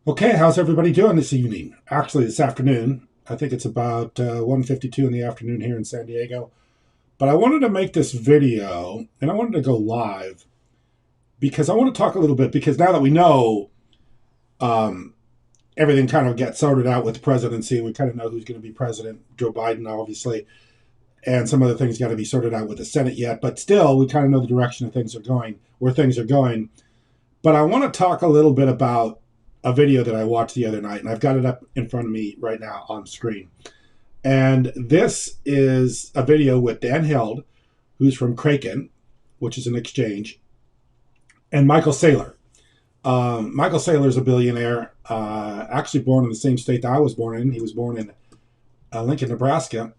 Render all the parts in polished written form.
Okay, how's everybody doing this evening? Actually, this afternoon. I think it's about 1:52 in the afternoon here in San Diego. But I wanted to make this video, and I wanted to go live because I want to talk a little bit. Because now that we know um, everything kind of gets sorted out with the presidency, we kind of know who's going to be president. Joe Biden, obviously, and some other things got to be sorted out with the Senate yet. But still, we kind of know the direction of things are going, where things are going. But I want to talk a little bit about a video that I watched the other night, and I've got it up in front of me right now on screen. And this is a video with Dan Held, who's from Kraken, which is an exchange, and Michael Saylor. Michael Saylor is a billionaire, actually born in the same state that I was born in. He was born in Lincoln, Nebraska.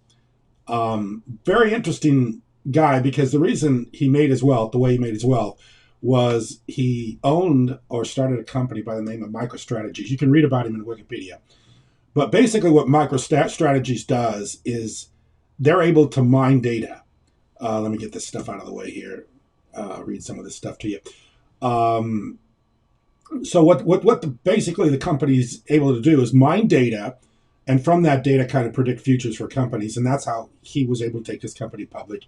Very interesting guy because the reason he made his wealth, the way he made his wealth, was he owned or started a company by the name of MicroStrategies. You can read about him in Wikipedia. But basically, what MicroStrategies does is they're able to mine data. Let me get this stuff out of the way here. Read some of this stuff to you. Um, so basically the company's able to do is mine data, and from that data, kind of predict futures for companies, and that's how he was able to take this company public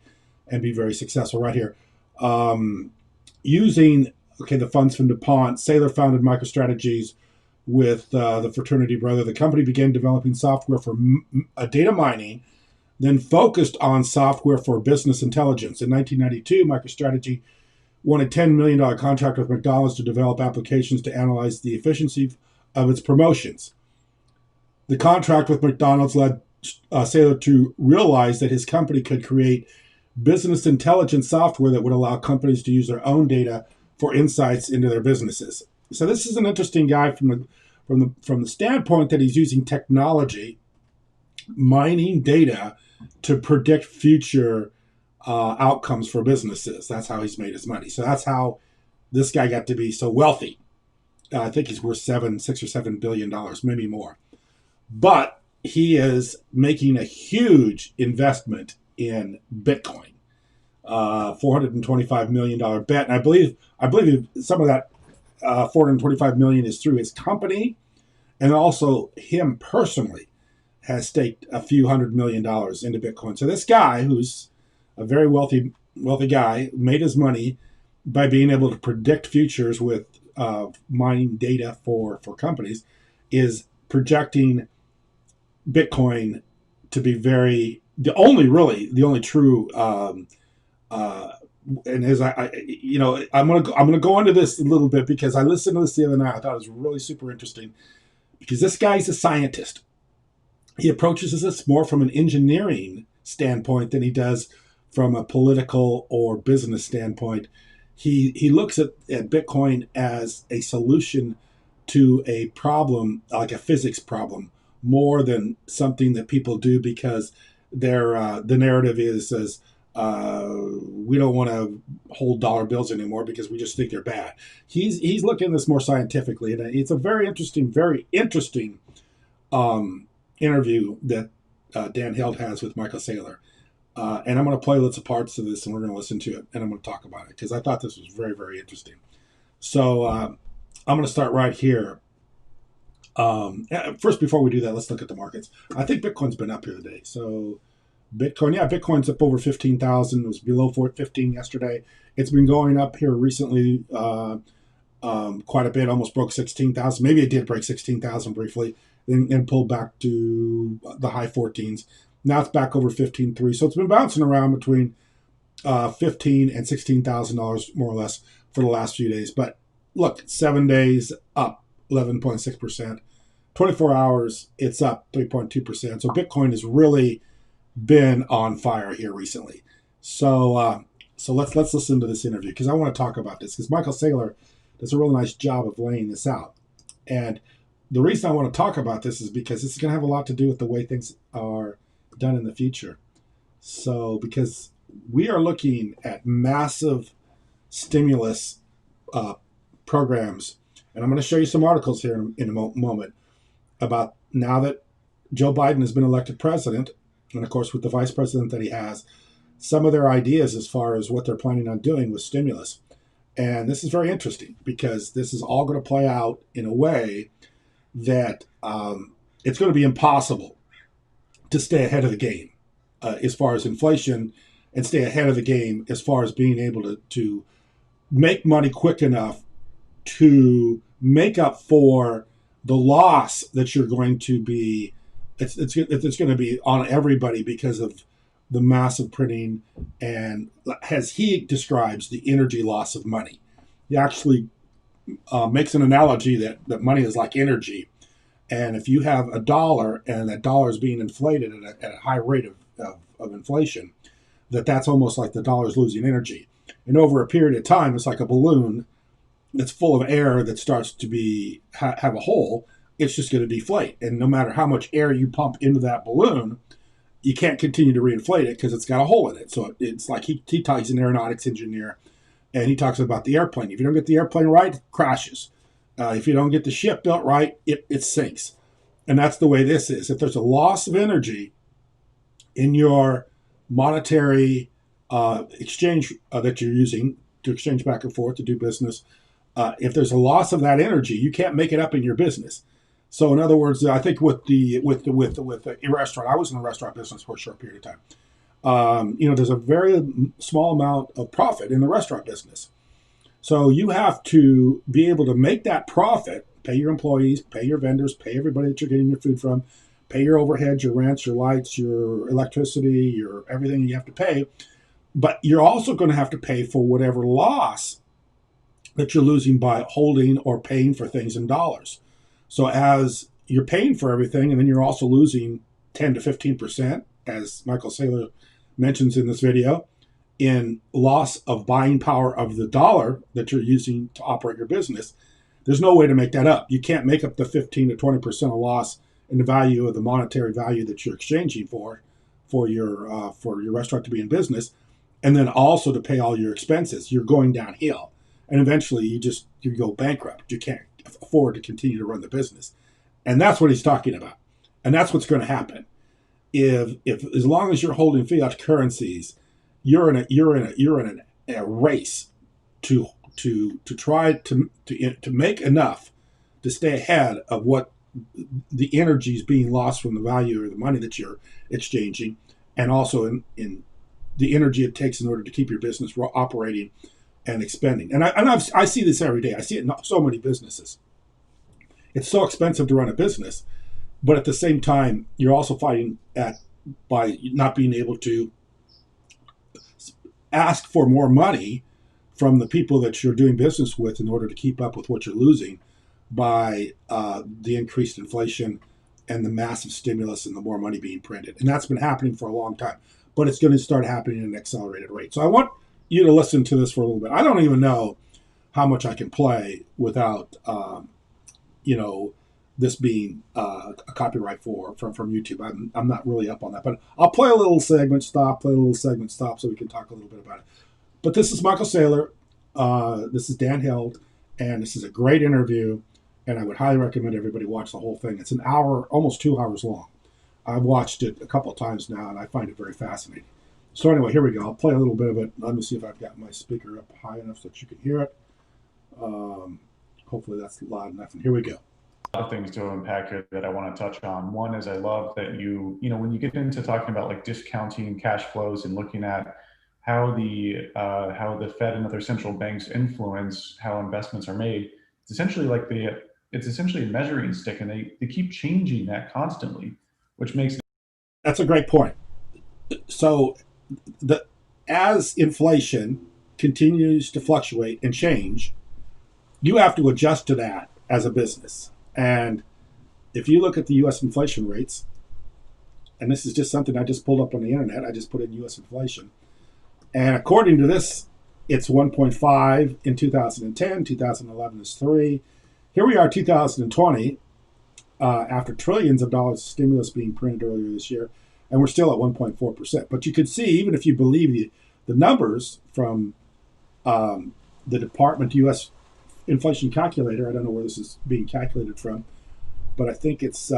and be very successful. Right here, using the funds from DuPont, Saylor founded MicroStrategies with the fraternity brother. The company began developing software for data mining, then focused on software for business intelligence. In 1992, MicroStrategy won a $10 million contract with McDonald's to develop applications to analyze the efficiency of its promotions. The contract with McDonald's led Saylor to realize that his company could create business intelligence software that would allow companies to use their own data for insights into their businesses. So this is an interesting guy from the standpoint that he's using technology, mining data to predict future outcomes for businesses. That's how he's made his money. So that's how this guy got to be so wealthy. I think he's worth $6 or $7 billion, maybe more. But he is making a huge investment in Bitcoin, $425 million bet, and I believe some of that $425 million is through his company, and also him personally has staked a few $100 million into Bitcoin. So this guy, who's a very wealthy guy, made his money by being able to predict futures with mining data for companies, is projecting Bitcoin to be the only true and as I'm gonna go into this a little bit because I listened to this the other night. I thought it was really super interesting because this guy's a scientist. He approaches this more from an engineering standpoint than he does from a political or business standpoint. He looks at Bitcoin as a solution to a problem, like a physics problem, more than something that people do because the narrative is we don't want to hold dollar bills anymore because we just think they're bad. He's looking at this more scientifically, and it's a very interesting interview that Dan Held has with Michael Saylor. And I'm going to play lots of parts of this, and we're going to listen to it, and I'm going to talk about it because I thought this was very, very interesting. So I'm going to start right here. First, before we do that, let's look at the markets. I think Bitcoin's been up here today. So Bitcoin's up over 15,000. It was below 15 yesterday. It's been going up here recently quite a bit, almost broke 16,000. Maybe it did break 16,000 briefly, then pulled back to the high 14s. Now it's back over 15.3. So it's been bouncing around between $15,000 and $16,000 more or less for the last few days. But look, 7 days up 11.6%. 24 hours, it's up 3.2%. So Bitcoin has really been on fire here recently. So let's listen to this interview because I want to talk about this because Michael Saylor does a really nice job of laying this out. And the reason I want to talk about this is because this is going to have a lot to do with the way things are done in the future. So because we are looking at massive stimulus programs, and I'm going to show you some articles here in a moment about now that Joe Biden has been elected president, and of course with the vice president that he has, some of their ideas as far as what they're planning on doing with stimulus. And this is very interesting because this is all going to play out in a way that it's going to be impossible to stay ahead of the game as far as inflation, and stay ahead of the game as far as being able to make money quick enough to make up for the loss that you're going to be. It's going to be on everybody because of the massive printing, and as he describes, the energy loss of money. He actually makes an analogy that money is like energy. And if you have a dollar and that dollar is being inflated at a high rate of inflation, that's almost like the dollar is losing energy. And over a period of time, it's like a balloon that's full of air that starts to have a hole. It's just going to deflate. And no matter how much air you pump into that balloon, you can't continue to reinflate it because it's got a hole in it. So it's like he's an aeronautics engineer, and he talks about the airplane. If you don't get the airplane right, it crashes. If you don't get the ship built right, it sinks. And that's the way this is. If there's a loss of energy in your monetary exchange that you're using to exchange back and forth to do business, if there's a loss of that energy, you can't make it up in your business. So in other words, I think with a restaurant, I was in the restaurant business for a short period of time. There's a very small amount of profit in the restaurant business. So you have to be able to make that profit, pay your employees, pay your vendors, pay everybody that you're getting your food from, pay your overhead, your rents, your lights, your electricity, your everything you have to pay. But you're also going to have to pay for whatever loss that you're losing by holding or paying for things in dollars. So as you're paying for everything, and then you're also losing 10 to 15%, as Michael Saylor mentions in this video, in loss of buying power of the dollar that you're using to operate your business, there's no way to make that up. You can't make up the 15 to 20% of loss in the value of the monetary value that you're exchanging for your restaurant to be in business, and then also to pay all your expenses. You're going downhill, and eventually you go bankrupt. You can't afford to continue to run the business, and that's what he's talking about, and that's what's going to happen. If as long as you're holding fiat currencies, you're in a race to try to make enough to stay ahead of what the energy is being lost from the value of the money that you're exchanging, and also in the energy it takes in order to keep your business operating and expending. And I see this every day. I see it in so many businesses. It's so expensive to run a business, but at the same time, you're also fighting by not being able to ask for more money from the people that you're doing business with in order to keep up with what you're losing by the increased inflation and the massive stimulus and the more money being printed. And that's been happening for a long time, but it's going to start happening at an accelerated rate. So I want you to listen to this for a little bit. I don't even know how much I can play without, this being a copyright from YouTube. I'm not really up on that, but I'll play a little segment, stop, so we can talk a little bit about it. But this is Michael Saylor. This is Dan Held, and this is a great interview, and I would highly recommend everybody watch the whole thing. It's an hour, almost 2 hours long. I've watched it a couple of times now, and I find it very fascinating. So anyway, here we go. I'll play a little bit of it. Let me see if I've got my speaker up high enough so that you can hear it. Hopefully that's loud enough, and here we go. A lot of things to unpack here that I want to touch on. One is I love that when you get into talking about like discounting cash flows and looking at how the Fed and other central banks influence how investments are made, it's essentially a measuring stick, and they keep changing that constantly, which makes That's a great point. So as inflation continues to fluctuate and change, you have to adjust to that as a business. And if you look at the U.S. inflation rates, and this is just something I just pulled up on the internet, I just put in U.S. inflation, and according to this, it's 1.5 in 2010, 2011 is 3. Here we are, 2020, after trillions of dollars of stimulus being printed earlier this year, and we're still at 1.4%. But you could see, even if you believe the numbers from the Department U.S. inflation calculator, I don't know where this is being calculated from, but I think it's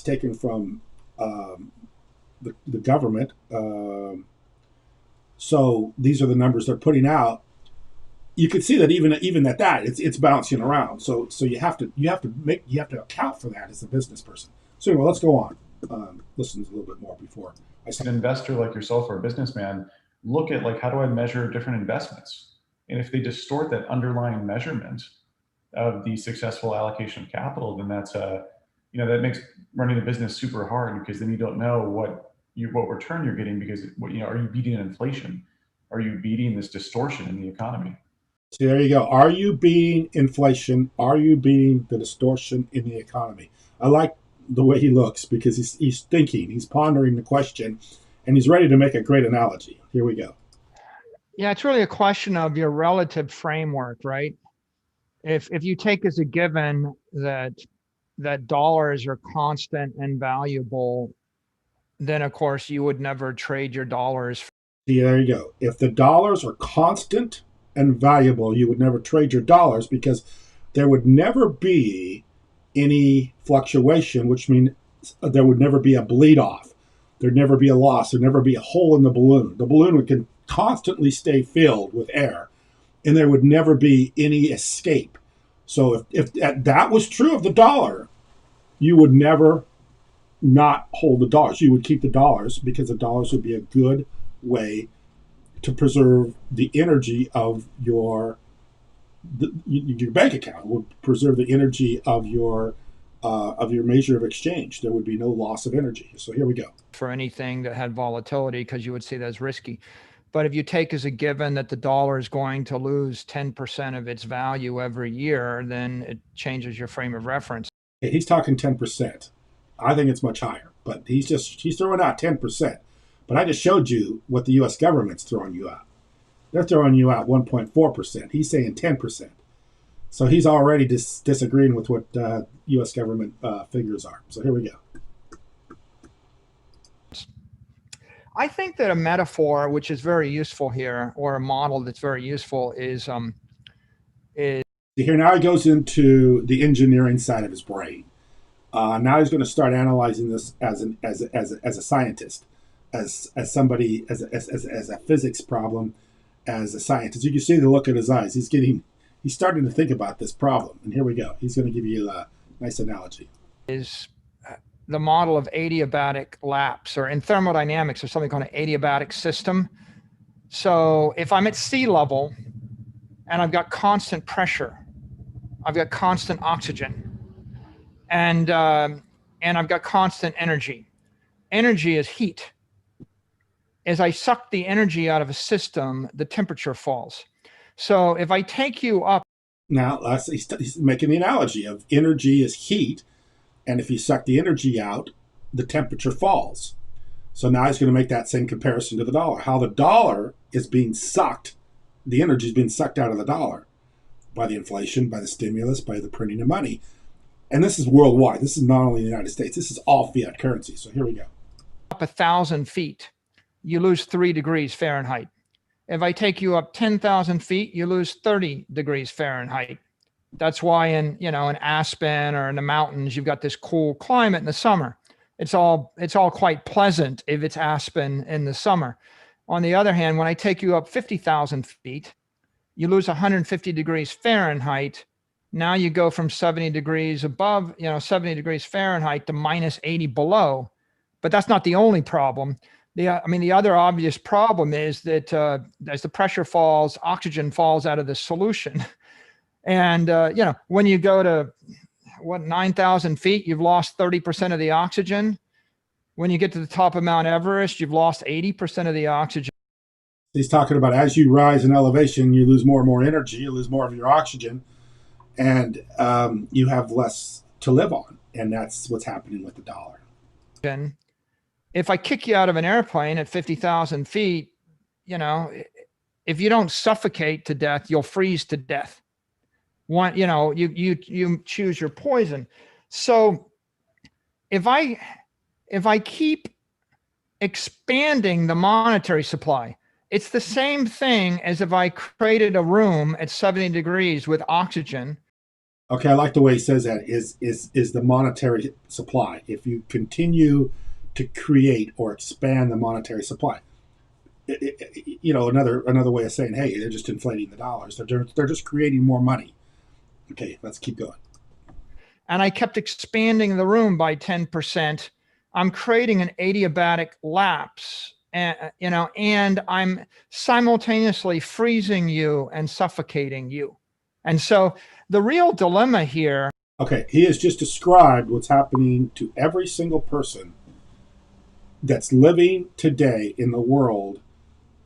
taken from the government. So these are the numbers they're putting out. you can see that even at that, it's bouncing around. So you have to account for that as a business person. So anyway, let's go on. Listen a little bit more before I An start. investor like yourself or a businessman, look at like, how do I measure different investments? And if they distort that underlying measurement of the successful allocation of capital, then that's a, that makes running a business super hard, because then you don't know what return you're getting, because are you beating inflation? Are you beating this distortion in the economy? So there you go. Are you beating inflation? Are you beating the distortion in the economy? I like the way he looks because he's thinking, he's pondering the question, and he's ready to make a great analogy. Here we go. Yeah, it's really a question of your relative framework, right? If you take as a given that dollars are constant and valuable, then of course you would never trade your dollars. See, there you go. If the dollars are constant and valuable, you would never trade your dollars because there would never be any fluctuation, which means there would never be a bleed off. There'd never be a loss. There'd never be a hole in the balloon. The balloon would constantly stay filled with air, and there would never be any escape. So if that was true of the dollar, you would never not hold the dollars. You would keep the dollars because the dollars would be a good way to preserve the energy of your bank account. It would preserve the energy of your measure of exchange. There would be no loss of energy. So here we go. For anything that had volatility, because you would see that as risky. But if you take as a given that the dollar is going to lose 10% of its value every year, then it changes your frame of reference. He's talking 10%. I think it's much higher, but he's throwing out 10%. But I just showed you what the U.S. government's throwing you out. They're throwing you out 1.4%. He's saying 10%. So he's already disagreeing with what U.S. government figures are. So here we go. I think that a metaphor, which is very useful here, or a model that's very useful, is Here now he goes into the engineering side of his brain. Now he's going to start analyzing this as a scientist, as somebody, as a physics problem, as a scientist. You can see the look in his eyes. He's starting to think about this problem. And here we go. He's going to give you a nice analogy. Is the model of adiabatic lapse, or in thermodynamics, there's something called an adiabatic system. So if I'm at sea level and I've got constant pressure, I've got constant oxygen, and I've got constant energy. Energy is heat. As I suck the energy out of a system, the temperature falls. So if I take you up. Now, he's making the analogy of energy is heat, and if you suck the energy out, the temperature falls. So now he's going to make that same comparison to the dollar. How the dollar is being sucked, the energy is being sucked out of the dollar by the inflation, by the stimulus, by the printing of money. And this is worldwide. This is not only the United States. This is all fiat currency. So here we go. Up 1,000 feet, you lose 3 degrees Fahrenheit. If I take you up 10,000 feet, you lose 30 degrees Fahrenheit. That's why in Aspen or in the mountains, you've got this cool climate in the summer. It's all quite pleasant if it's Aspen in the summer. On the other hand, when I take you up 50,000 feet, you lose 150 degrees Fahrenheit. Now you go from 70 degrees above, 70 degrees Fahrenheit to minus 80 below. But that's not the only problem. The other obvious problem is that as the pressure falls, oxygen falls out of the solution. And, when you go to 9,000 feet, you've lost 30% of the oxygen. When you get to the top of Mount Everest, you've lost 80% of the oxygen. He's talking about as you rise in elevation, you lose more and more energy, you lose more of your oxygen, and you have less to live on. And that's what's happening with the dollar. If I kick you out of an airplane at 50,000 feet, if you don't suffocate to death, you'll freeze to death. You choose your poison. So if I keep expanding the monetary supply, it's the same thing as if I created a room at 70 degrees with oxygen. Okay, I like the way he says that, is the monetary supply. If you continue to create or expand the monetary supply, another way of saying, hey, they're just inflating the dollars. They're just creating more money. Okay, let's keep going. And I kept expanding the room by 10%. I'm creating an adiabatic lapse, and I'm simultaneously freezing you and suffocating you. And so the real dilemma here. Okay, he has just described what's happening to every single person that's living today in the world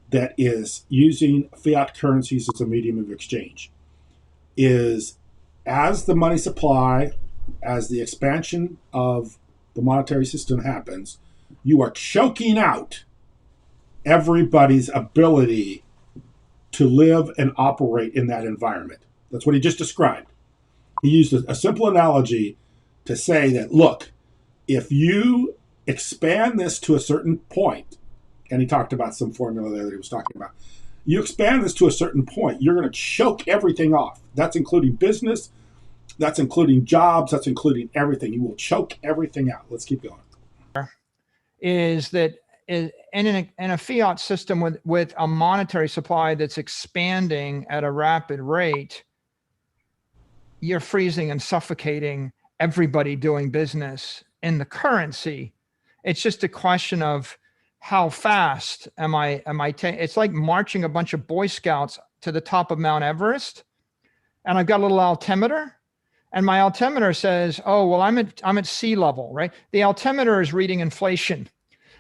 that is using fiat currencies as a medium of exchange. Is as the money supply, as the expansion of the monetary system happens, you are choking out everybody's ability to live and operate in that environment. That's what he just described. He used a simple analogy to say that, look, if you expand this to a certain point, and he talked about some formula there that he was talking about, you expand this to a certain point, you're going to choke everything off. That's including business, that's including jobs, that's including everything. You will choke everything out. Let's keep going. Is that in a fiat system with a monetary supply that's expanding at a rapid rate, you're freezing and suffocating everybody doing business in the currency. It's just a question of how fast am I it's like marching a bunch of Boy Scouts to the top of Mount Everest, and I've got a little altimeter, and my altimeter says, oh, well, I'm at sea level, right? The altimeter is reading inflation.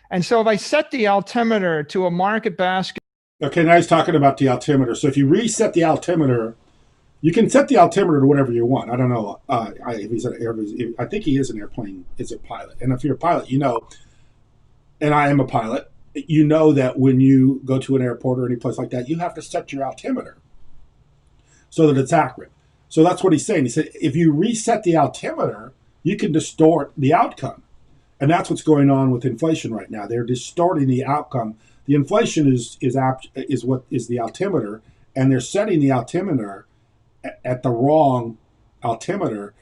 And so if I set the altimeter to a market basket. Okay, now he's talking about the altimeter. So if you reset the altimeter, you can set the altimeter to whatever you want. I don't know if he's I think he is an airplane, is a pilot. And if you're a pilot, and I am a pilot, you know that when you go to an airport or any place like that, you have to set your altimeter so that it's accurate. So that's what he's saying. He said, if you reset the altimeter, you can distort the outcome. And that's what's going on with inflation right now. They're distorting the outcome. The inflation is what is the altimeter, and they're setting the altimeter at the wrong altimeter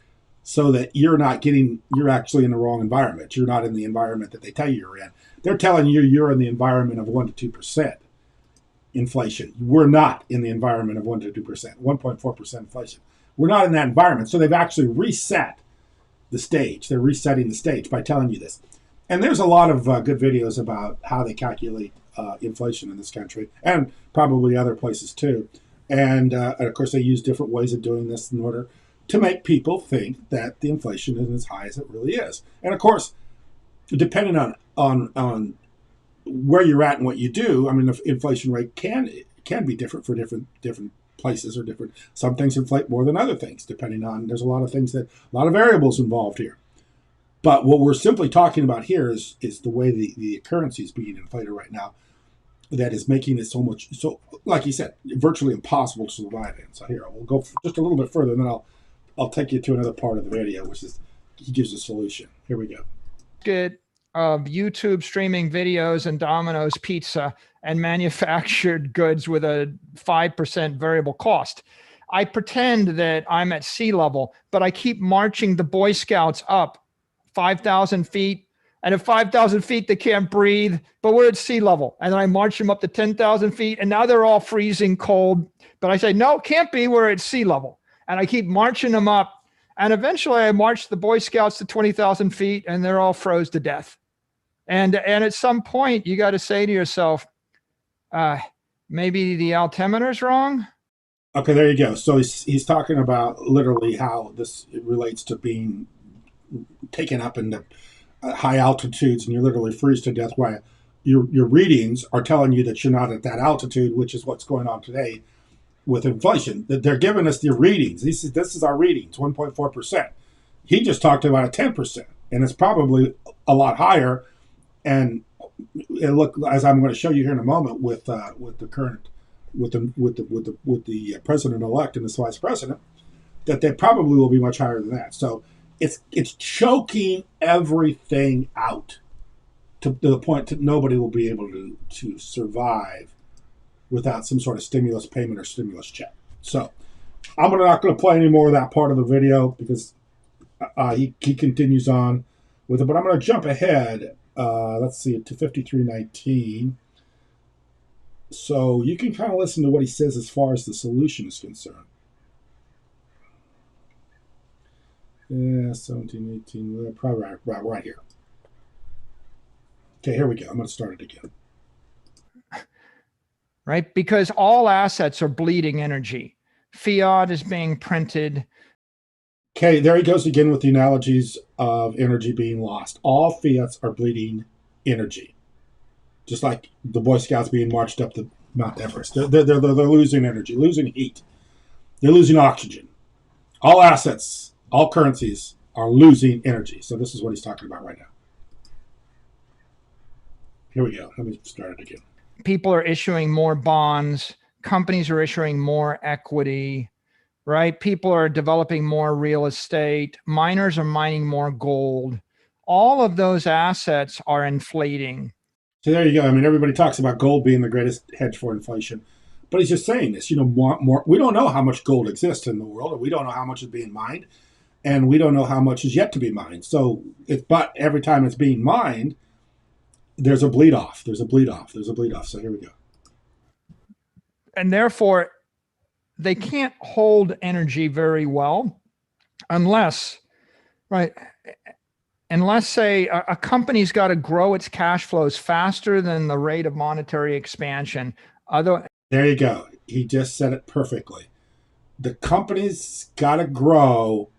so that you're actually in the wrong environment. You're not in the environment that they tell you you're in. They're telling you you're in the environment of 1 to 2% inflation. We're not in the environment of 1 to 2%, 1.4% inflation. We're not in that environment. So they've actually reset the stage. They're resetting the stage by telling you this. And there's a lot of good videos about how they calculate inflation in this country and probably other places too. And of course, they use different ways of doing this in order to make people think that the inflation isn't as high as it really is. And of course, depending on where you're at and what you do, I mean, the inflation rate can be different for different places or different. Some things inflate more than other things, depending on. There's a lot of variables involved here. But what we're simply talking about here is the way the currency is being inflated right now, that is making it so like you said, virtually impossible to survive in. So here, we'll go just a little bit further, and then I'll take you to another part of the video, which is he gives a solution. Here we go. Good. Of YouTube streaming videos and Domino's pizza and manufactured goods with a 5% variable cost. I pretend that I'm at sea level, but I keep marching the Boy Scouts up 5,000 feet. And at 5,000 feet, they can't breathe, but we're at sea level. And then I march them up to 10,000 feet, and now they're all freezing cold. But I say, no, it can't be, we're at sea level. And I keep marching them up. And eventually I march the Boy Scouts to 20,000 feet, and they're all froze to death. And at some point, you got to say to yourself, maybe the altimeter's wrong. Okay, there you go. So he's talking about literally how this relates to being taken up into high altitudes, and you literally freeze to death. While your readings are telling you that you're not at that altitude, which is what's going on today with inflation. That they're giving us the readings. This is our readings, 1.4%. He just talked about a 10%, and it's probably a lot higher. And look, as I'm going to show you here in a moment, with the current, with the president-elect and the vice president, that they probably will be much higher than that. So it's choking everything out to the point that nobody will be able to survive without some sort of stimulus payment or stimulus check. So I'm not going to play any more of that part of the video because he continues on with it. But I'm going to jump ahead. Let's see, to 5319. So you can kind of listen to what he says as far as the solution is concerned. Yeah, 17, 18, probably right here. Okay, here we go. I'm going to start it again. Right? Because all assets are bleeding energy. Fiat is being printed. Okay, there he goes again with the analogies of energy being lost. All fiats are bleeding energy. Just like the Boy Scouts being marched up the Mount Everest. They're losing energy, losing heat. They're losing oxygen. All assets, all currencies are losing energy. So this is what he's talking about right now. Here we go. Let me start it again. People are issuing more bonds. Companies are issuing more equity, right? People are developing more real estate. Miners are mining more gold. All of those assets are inflating. So there you go. I mean, everybody talks about gold being the greatest hedge for inflation, but he's just saying this. More. We don't know how much gold exists in the world, and we don't know how much is being mined, and we don't know how much is yet to be mined. So, but every time it's being mined, there's a bleed off. There's a bleed off. There's a bleed off. So here we go. And therefore, they can't hold energy very well unless, right? Unless, say, a company's got to grow its cash flows faster than the rate of monetary expansion. There you go. He just said it perfectly. The company's got to grow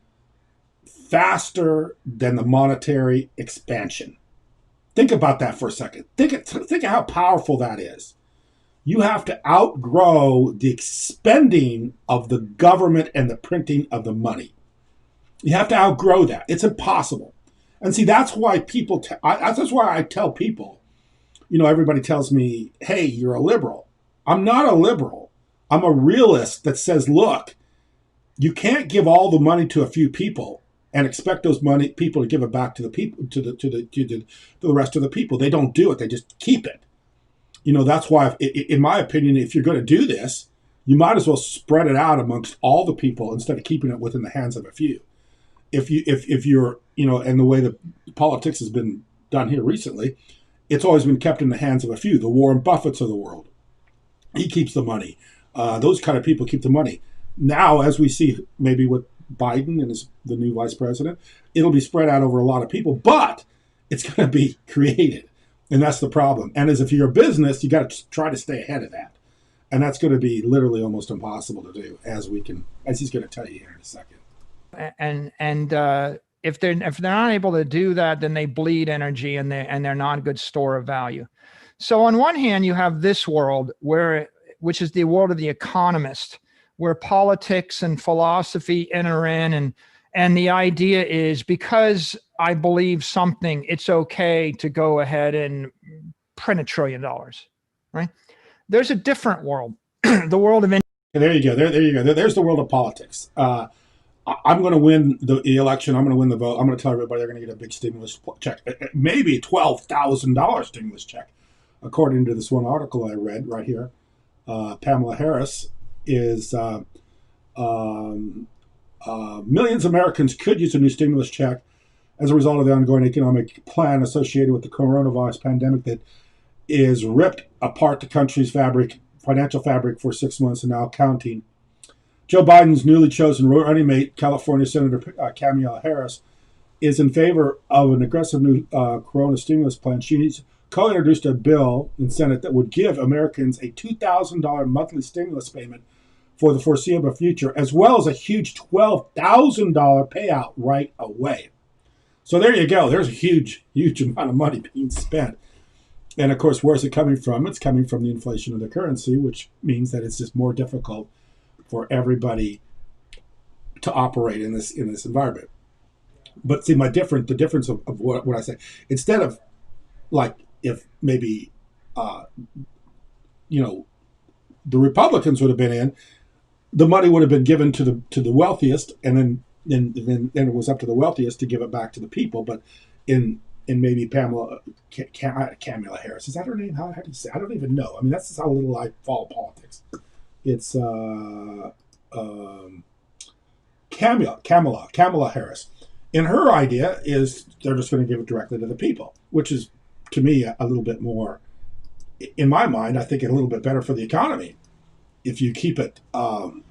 faster than the monetary expansion. Think about that for a second. Think of how powerful that is. You have to outgrow the expending of the government and the printing of the money. You have to outgrow that. It's impossible. And see, that's why that's why I tell people, everybody tells me, hey, you're a liberal. I'm not a liberal. I'm a realist that says, look, you can't give all the money to a few people and expect those people to give it back to the people, to the rest of the people. They don't do it. They just keep it. That's why, in my opinion, if you're going to do this, you might as well spread it out amongst all the people instead of keeping it within the hands of a few. If you're, and the way that politics has been done here recently, it's always been kept in the hands of a few. The Warren Buffetts of the world, he keeps the money. Those kind of people keep the money. Now, as we see, maybe with Biden and the new vice president, it'll be spread out over a lot of people, but it's going to be created. And that's the problem. And as if you're a business, you got to try to stay ahead of that. And that's going to be literally almost impossible to do, as he's going to tell you here in a second. And if they're not able to do that, then they bleed energy and they're not a good store of value. So on one hand, you have this world which is the world of the economist, where politics and philosophy enter in, and the idea is, because I believe something, it's okay to go ahead and print $1 trillion, right? There's a different world, the world of. There you go. There you go. There's the world of politics. I'm going to win the election. I'm going to win the vote. I'm going to tell everybody they're going to get a big stimulus check, maybe $12,000 stimulus check, according to this one article I read right here. Pamela Harris is millions of Americans could use a new stimulus check as a result of the ongoing economic plan associated with the coronavirus pandemic that is ripped apart the country's financial fabric for 6 months and now counting. Joe Biden's newly chosen running mate, California Senator Kamala Harris, is in favor of an aggressive new corona stimulus plan. She's co-introduced a bill in Senate that would give Americans a $2,000 monthly stimulus payment for the foreseeable future, as well as a huge $12,000 payout right away. So there you go. There's a huge, huge amount of money being spent. And of course, where's it coming from? It's coming from the inflation of the currency, which means that it's just more difficult for everybody to operate in this environment. But see, the difference of what I say, instead of like if maybe the Republicans would have been in, the money would have been given to the wealthiest, and then it was up to the wealthiest to give it back to the people. But in maybe Kamala Harris, is that her name? How do you say? I don't even know. I mean, that's just how little I follow politics. It's Kamala Harris. And her idea is they're just going to give it directly to the people, which is, to me, a little bit more in my mind, I think a little bit better for the economy if you keep it,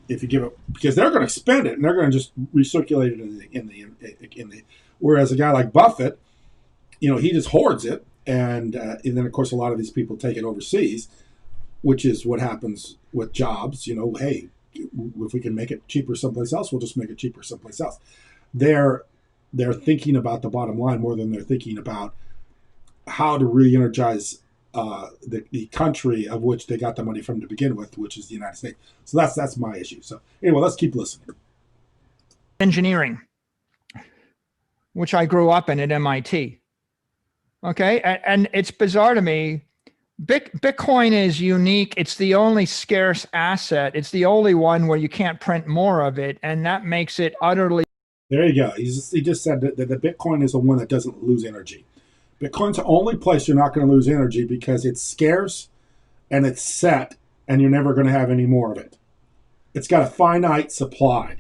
if you give it, because they're going to spend it and they're going to just recirculate it in the. Whereas a guy like Buffett, he just hoards it, and then of course a lot of these people take it overseas, which is what happens with jobs. Hey, if we can make it cheaper someplace else, we'll just make it cheaper someplace else. They're thinking about the bottom line more than they're thinking about how to re-energize the country of which they got the money from to begin with, which is the United States. So that's my issue. So anyway, let's keep listening. Engineering, which I grew up in at MIT. Okay, and it's bizarre to me. Bitcoin is unique. It's the only scarce asset. It's the only one where you can't print more of it, and that makes it utterly. There you go. He just said that the Bitcoin is the one that doesn't lose energy. Bitcoin's the only place you're not going to lose energy because it's scarce and it's set and you're never going to have any more of it. It's got a finite supply,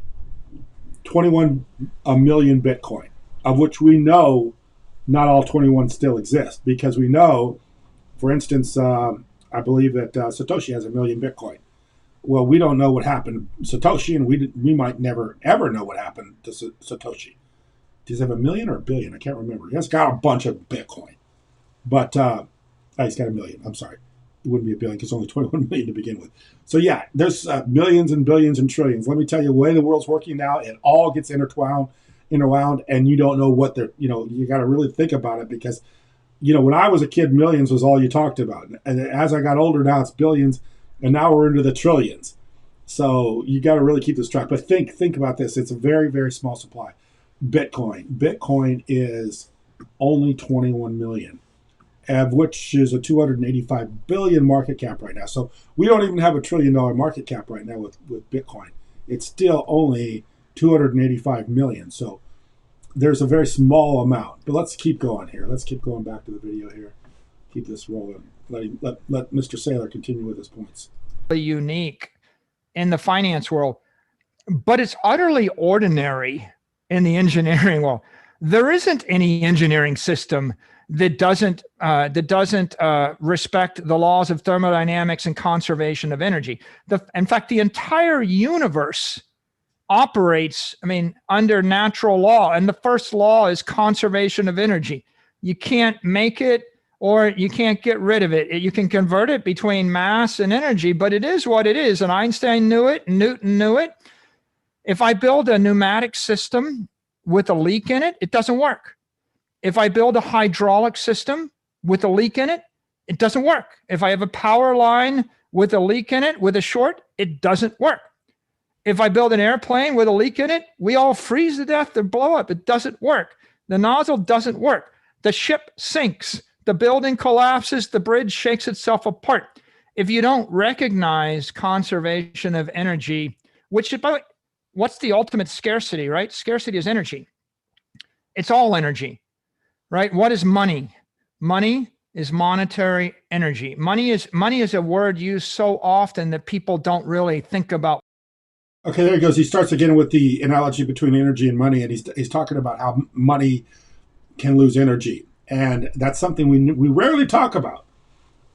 21 million Bitcoin, of which we know not all 21 still exist because we know, for instance, I believe that Satoshi has 1 million Bitcoin. Well, we don't know what happened to Satoshi, and we might never, ever know what happened to Satoshi. Does he have 1 million or 1 billion? I can't remember. He has got a bunch of Bitcoin. But he's got 1 million. I'm sorry. It wouldn't be 1 billion because it's only 21 million to begin with. So yeah, there's millions and billions and trillions. Let me tell you, the way the world's working now, it all gets interwound, and you don't know what they're, you got to really think about it because, when I was a kid, millions was all you talked about. And as I got older, now it's billions, and now we're into the trillions. So you got to really keep this track. But think about this. It's a very, very small supply. Bitcoin is only 21 million, of which is a 285 billion market cap right now. So we don't even have $1 trillion market cap right now with Bitcoin. It's still only 285 million. So there's a very small amount. But let's keep going here. Let's keep going back to the video here. Keep this rolling. Let Mr. Saylor continue with his points. Unique in the finance world, but it's utterly ordinary in the engineering world. There isn't any engineering system that doesn't respect the laws of thermodynamics and conservation of energy. In fact, the entire universe operates, under natural law, and the first law is conservation of energy. You can't make it or you can't get rid of it. You can convert it between mass and energy, but it is what it is. And Einstein knew it, Newton knew it. If I build a pneumatic system with a leak in it, it doesn't work. If I build a hydraulic system with a leak in it, it doesn't work. If I have a power line with a leak in it, with a short, it doesn't work. If I build an airplane with a leak in it, we all freeze to death or blow up. It doesn't work. The nozzle doesn't work. The ship sinks. The building collapses. The bridge shakes itself apart. If you don't recognize conservation of energy, which, what's the ultimate scarcity, right? Scarcity is energy. It's all energy, right? What is money? Money is monetary energy. Money is a word used so often that people don't really think about. Okay, there he goes. He starts again with the analogy between energy and money, and he's talking about how money can lose energy. And that's something we rarely talk about.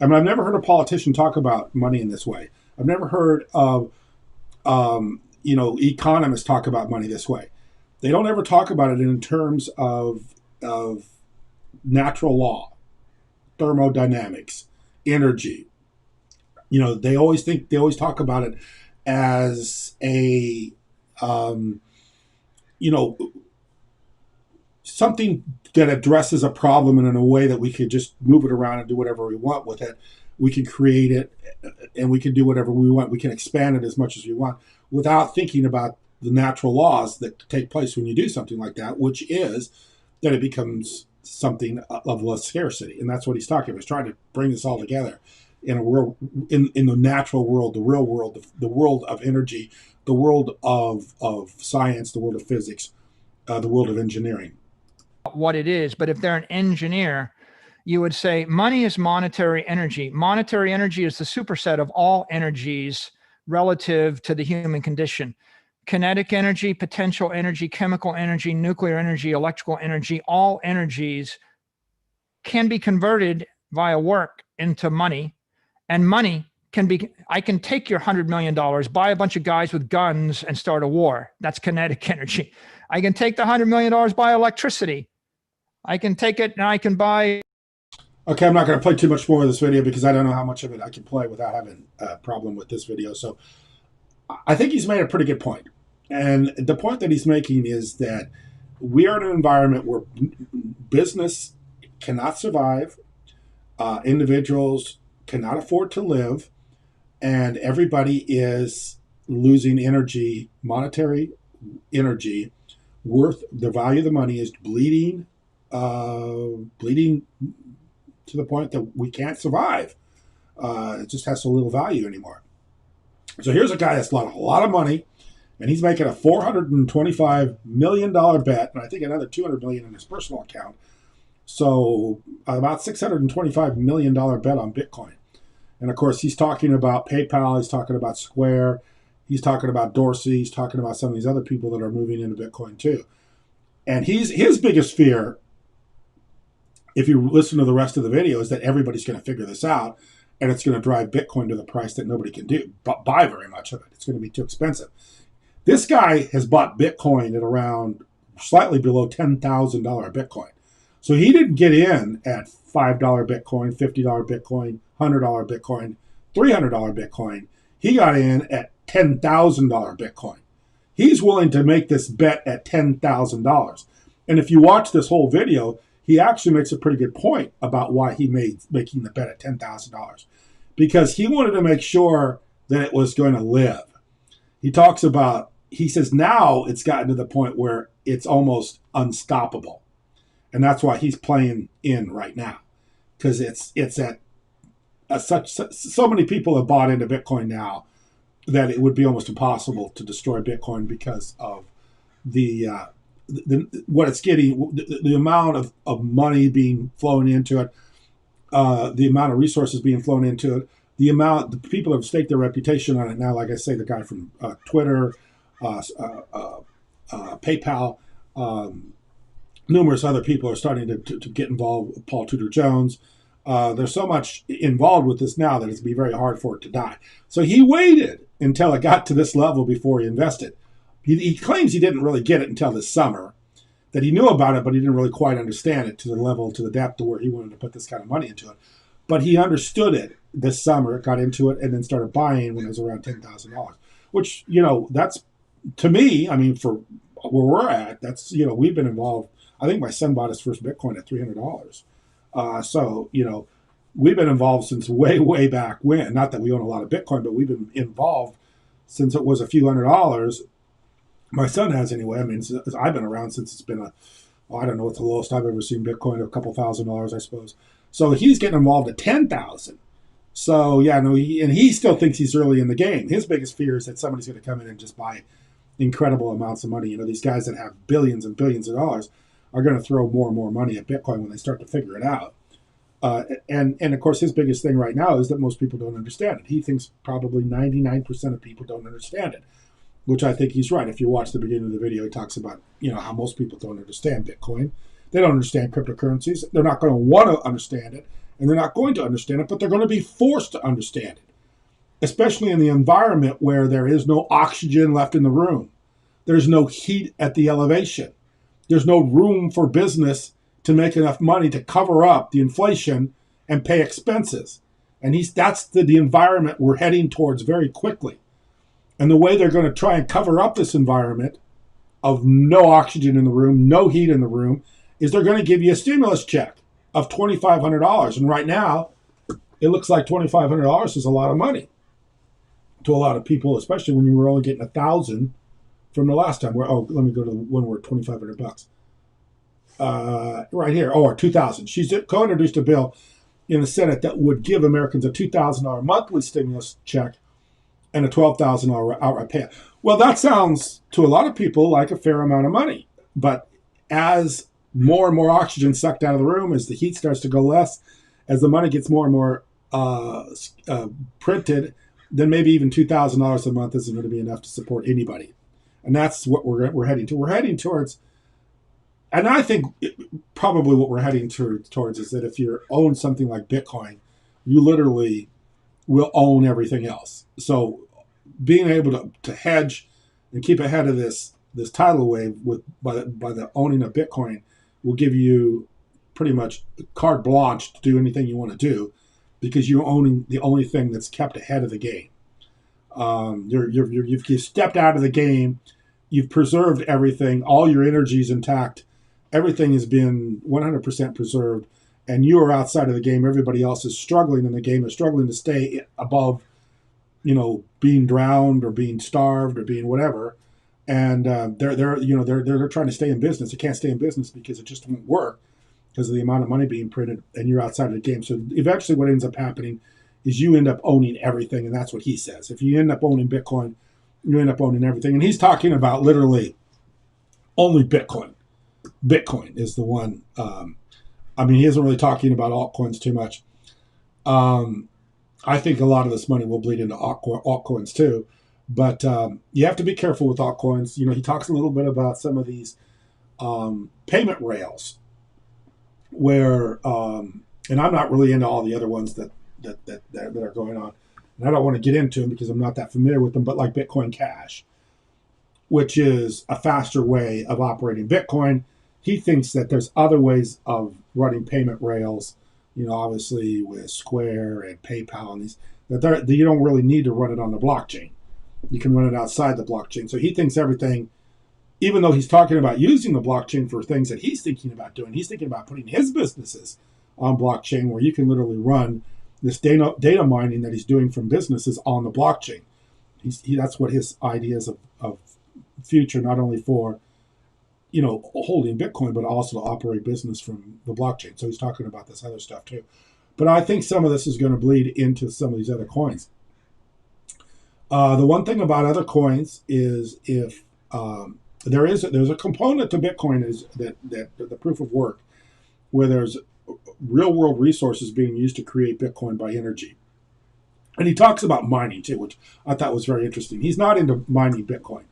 I've never heard a politician talk about money in this way. I've never heard of, economists talk about money this way. They don't ever talk about it in terms of natural law, thermodynamics, energy. They always talk about it as a, something that addresses a problem in a way that we could just move it around and do whatever we want with it. We can create it and we can do whatever we want. We can expand it as much as we want without thinking about the natural laws that take place when you do something like that, which is that it becomes something of less scarcity. And that's what he's talking about. He's trying to bring this all together in a world, in the natural world, the real world, the world of energy, the world of science, the world of physics, the world of engineering. What it is, but if they're an engineer, you would say money is monetary energy. Monetary energy is the superset of all energies relative to the human condition. Kinetic energy, potential energy, chemical energy, nuclear energy, electrical energy, all energies can be converted via work into money. And money can be, I can take your $100 million, buy a bunch of guys with guns and start a war. That's kinetic energy. I can take the $100 million, buy electricity. I can take it and I can buy. Okay, I'm not going to play too much more of this video because I don't know how much of it I can play without having a problem with this video. So I think he's made a pretty good point. And the point that he's making is that we are in an environment where business cannot survive, individuals cannot afford to live, and everybody is losing energy, monetary energy, worth the value of the money is bleeding to the point that we can't survive. It just has so little value anymore. So here's a guy that's got a lot of money, and he's making a $425 million bet, and I think another $200 million in his personal account. So about $625 million bet on Bitcoin. And of course, he's talking about PayPal, he's talking about Square, he's talking about Dorsey, he's talking about some of these other people that are moving into Bitcoin too. And his biggest fear, if you listen to the rest of the video, is that everybody's going to figure this out, and it's going to drive Bitcoin to the price that nobody can buy very much of it. It's going to be too expensive. This guy has bought Bitcoin at around slightly below $10,000 Bitcoin. So he didn't get in at $5 Bitcoin, $50 Bitcoin, $100 Bitcoin, $300 Bitcoin. He got in at $10,000 Bitcoin. He's willing to make this bet at $10,000. And if you watch this whole video, he actually makes a pretty good point about why he making the bet at $10,000. Because he wanted to make sure that it was going to live. He talks about, he says now it's gotten to the point where it's almost unstoppable. And that's why he's playing in right now. Because it's at so many people have bought into Bitcoin now that it would be almost impossible to destroy Bitcoin because of what it's getting, the amount of money being flown into it, the amount of resources being flown into it, the people have staked their reputation on it now. Like I say, the guy from Twitter, PayPal, numerous other people are starting to get involved. Paul Tudor Jones. There's so much involved with this now that it's be very hard for it to die. So he waited until it got to this level before he invested. He claims he didn't really get it until this summer, that he knew about it, but he didn't really quite understand it to the level, to the depth to where he wanted to put this kind of money into it. But he understood it this summer, got into it, and then started buying when it was around $10,000, which, that's, to me, I mean, for where we're at, that's, we've been involved. I think my son bought his first Bitcoin at $300. So, we've been involved since way, way back when. Not that we own a lot of Bitcoin, but we've been involved since it was a few $100s. My son has anyway. I mean, I've been around since it's been I don't know what the lowest I've ever seen Bitcoin, a couple $1,000s, I suppose. So he's getting involved at 10,000. So yeah, no, he still thinks he's early in the game. His biggest fear is that somebody's going to come in and just buy incredible amounts of money. These guys that have billions and billions of dollars are going to throw more and more money at Bitcoin when they start to figure it out. And of course, his biggest thing right now is that most people don't understand it. He thinks probably 99% of people don't understand it, which I think he's right. If you watch the beginning of the video, he talks about, how most people don't understand Bitcoin. They don't understand cryptocurrencies. They're not going to want to understand it, and they're not going to understand it, but they're going to be forced to understand it, especially in the environment where there is no oxygen left in the room. There's no heat at the elevation. There's no room for business to make enough money to cover up the inflation and pay expenses. And that's the environment we're heading towards very quickly. And the way they're going to try and cover up this environment of no oxygen in the room, no heat in the room, is they're going to give you a stimulus check of $2,500. And right now, it looks like $2,500 is a lot of money to a lot of people, especially when you were only getting $1,000 from the last time. Let me go to the one where $2,500. Right here, or $2,000. She's co-introduced a bill in the Senate that would give Americans a $2,000 monthly stimulus check and a $12,000 outright payout. Well, that sounds to a lot of people like a fair amount of money. But as more and more oxygen sucked out of the room, as the heat starts to go less, as the money gets more and more printed, then maybe even $2,000 a month isn't going to be enough to support anybody. And that's what we're heading to. We're heading towards, and I think probably what we're heading towards is that if you own something like Bitcoin, you literally will own everything else. So being able to hedge and keep ahead of this tidal wave by the owning of Bitcoin will give you pretty much carte blanche to do anything you want to do, because you're owning the only thing that's kept ahead of the game. You've stepped out of the game. You've preserved everything. All your energy is intact. Everything has been 100% preserved, and you are outside of the game. Everybody else is struggling in the game, is struggling to stay above, being drowned or being starved or being whatever. And they're trying to stay in business. They can't stay in business because it just won't work because of the amount of money being printed, and you're outside of the game. So eventually, what ends up happening is you end up owning everything, and that's what he says. If you end up owning Bitcoin, you end up owning everything. And he's talking about literally only Bitcoin. Bitcoin is the one. He isn't really talking about altcoins too much. I think a lot of this money will bleed into altcoins too. But you have to be careful with altcoins. He talks a little bit about some of these payment rails where, and I'm not really into all the other ones that are going on. And I don't want to get into them because I'm not that familiar with them, but like Bitcoin Cash, which is a faster way of operating Bitcoin. He thinks that there's other ways of running payment rails, obviously with Square and PayPal and these, that you don't really need to run it on the blockchain. You can run it outside the blockchain. So he thinks everything, even though he's talking about using the blockchain for things that he's thinking about doing, he's thinking about putting his businesses on blockchain where you can literally run this data mining that he's doing from businesses on the blockchain. That's what his ideas of future, not only for holding Bitcoin, but also to operate business from the blockchain. So he's talking about this other stuff too. But I think some of this is going to bleed into some of these other coins. The one thing about other coins is if there's a component to Bitcoin is that the proof of work, where there's real world resources being used to create Bitcoin by energy. And he talks about mining too, which I thought was very interesting. He's not into mining Bitcoin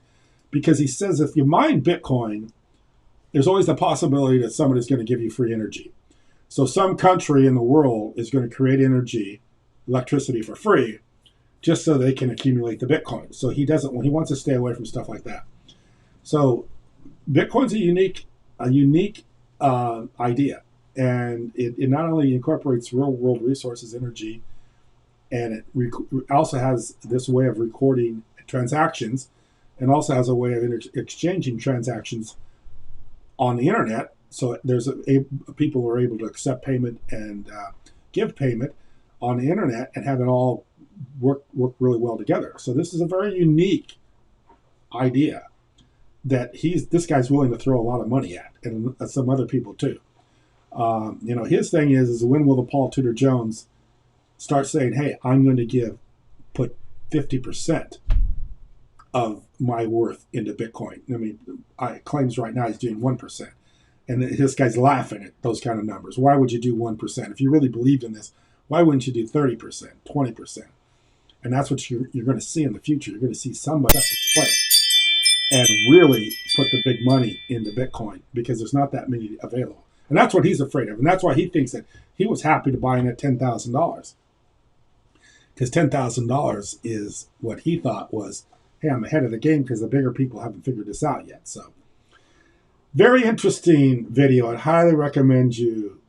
because he says if you mine Bitcoin, there's always the possibility that somebody's going to give you free energy. So some country in the world is going to create electricity for free, just so they can accumulate the Bitcoin. So he wants to stay away from stuff like that. So Bitcoin's a unique idea. And it not only incorporates real world resources, energy, and it also has this way of recording transactions, and also has a way of exchanging transactions on the internet. So there's people who are able to accept payment and give payment on the internet and have it all work really well together. So this is a very unique idea that this guy's willing to throw a lot of money at, and some other people too. His thing is when will the Paul Tudor Jones start saying, hey, I'm going to put 50% of my worth into Bitcoin. Claims right now he's doing 1%. And this guy's laughing at those kind of numbers. Why would you do 1%? If you really believed in this, why wouldn't you do 30%, 20%? And that's what you're going to see in the future. You're going to see somebody play and really put the big money into Bitcoin because there's not that many available. And that's what he's afraid of. And that's why he thinks that he was happy to buy in at $10,000. Because $10,000 is what he thought was, hey, I'm ahead of the game because the bigger people haven't figured this out yet. So very interesting video. I'd highly recommend you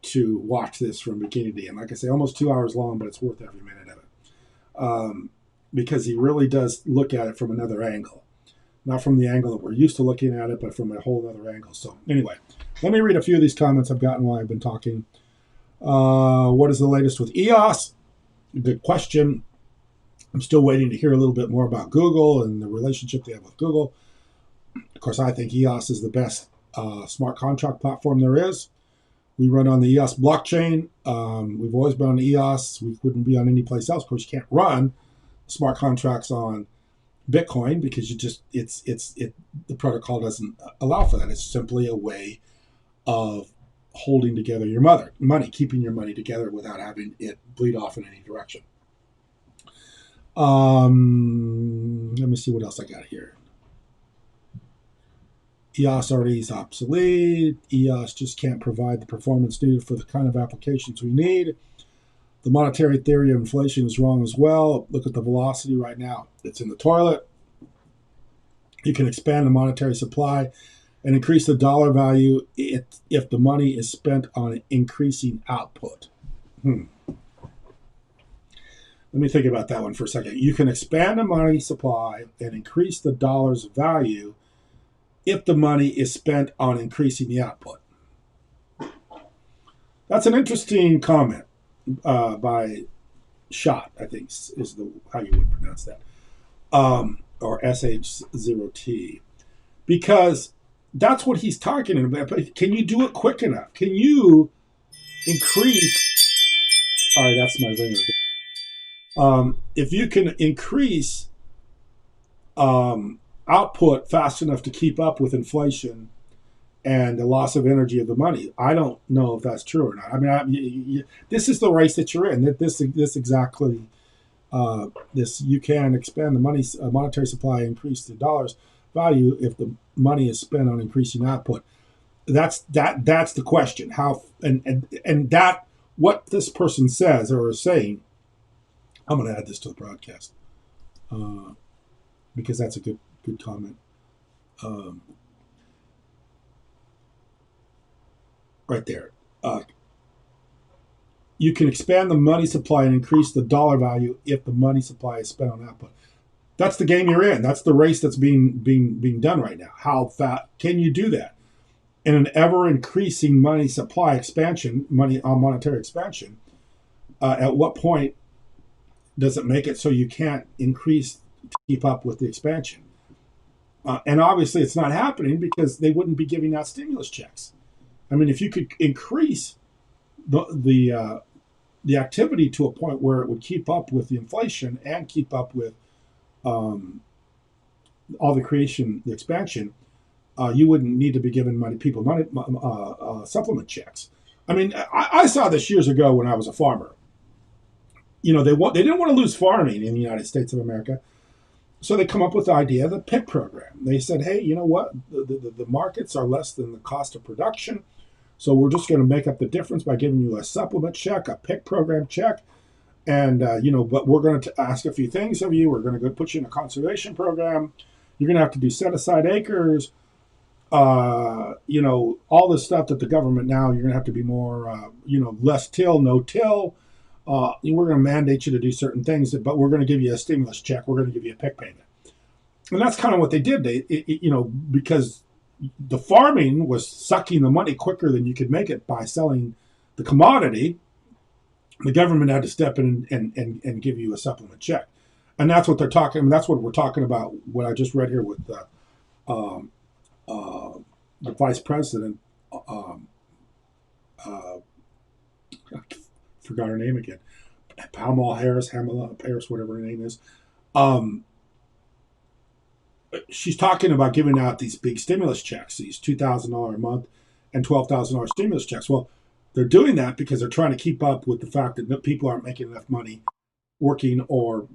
to watch this from beginning to end. Like I say, almost 2 hours long, but it's worth every minute of it. Because he really does look at it from another angle. Not from the angle that we're used to looking at it, but from a whole other angle. So anyway, let me read a few of these comments I've gotten while I've been talking. What is the latest with EOS? Good question. I'm still waiting to hear a little bit more about Google and the relationship they have with Google. Of course, I think EOS is the best smart contract platform there is. We run on the EOS blockchain. We've always been on EOS. We wouldn't be on any place else. Of course, you can't run smart contracts on Bitcoin because the protocol doesn't allow for that. It's simply a way of holding together your money, keeping your money together without having it bleed off in any direction. Let me see what else I got here. EOS already is obsolete. EOS just can't provide the performance needed for the kind of applications we need. The monetary theory of inflation is wrong as well. Look at the velocity right now. It's in the toilet. You can expand the monetary supply and increase the dollar value if the money is spent on increasing output. Let me think about that one for a second. You can expand the money supply and increase the dollar's value if the money is spent on increasing the output. That's an interesting comment by Schott, I think is how you would pronounce that, or SH0T, because that's what he's talking about. But can you do it quick enough? Can you increase? Sorry, that's my ringer. If you can increase output fast enough to keep up with inflation and the loss of energy of the money, I don't know if that's true or not. I mean, this is the race that you're in. This exactly. You can expand the monetary supply, increase the dollar's value if the money is spent on increasing output. That's the question. How and that what this person says or is saying. I'm going to add this to the broadcast because that's a good comment. Right there. You can expand the money supply and increase the dollar value if the money supply is spent on output. That's the game you're in. That's the race that's being done right now. How fast can you do that? In an ever increasing money supply expansion, monetary expansion, at what point does it make it so you can't increase to keep up with the expansion? And obviously it's not happening because they wouldn't be giving out stimulus checks. I mean, if you could increase the activity to a point where it would keep up with the inflation and keep up with all the expansion, you wouldn't need to be giving people money supplement checks. I mean, I saw this years ago when I was a farmer. They didn't want to lose farming in the United States of America, so they come up with the idea of the PIC program. They said, hey, you know what? The markets are less than the cost of production, so we're just going to make up the difference by giving you a supplement check, a PIC program check, and but we're going to ask a few things of you. We're going to go put you in a conservation program. You're going to have to do set aside acres. All the stuff that the government now, you're going to have to be more, less till, no till. We're going to mandate you to do certain things, but we're going to give you a stimulus check. We're going to give you a PIC payment. And that's kind of what they did. Because the farming was sucking the money quicker than you could make it by selling the commodity, the government had to step in and give you a supplement check. And that's what they're talking. That's what we're talking about. What I just read here with the vice president. Forgot her name again. Pamela Harris, whatever her name is. She's talking about giving out these big stimulus checks, these $2,000 a month and $12,000 stimulus checks. Well, they're doing that because they're trying to keep up with the fact that people aren't making enough money working or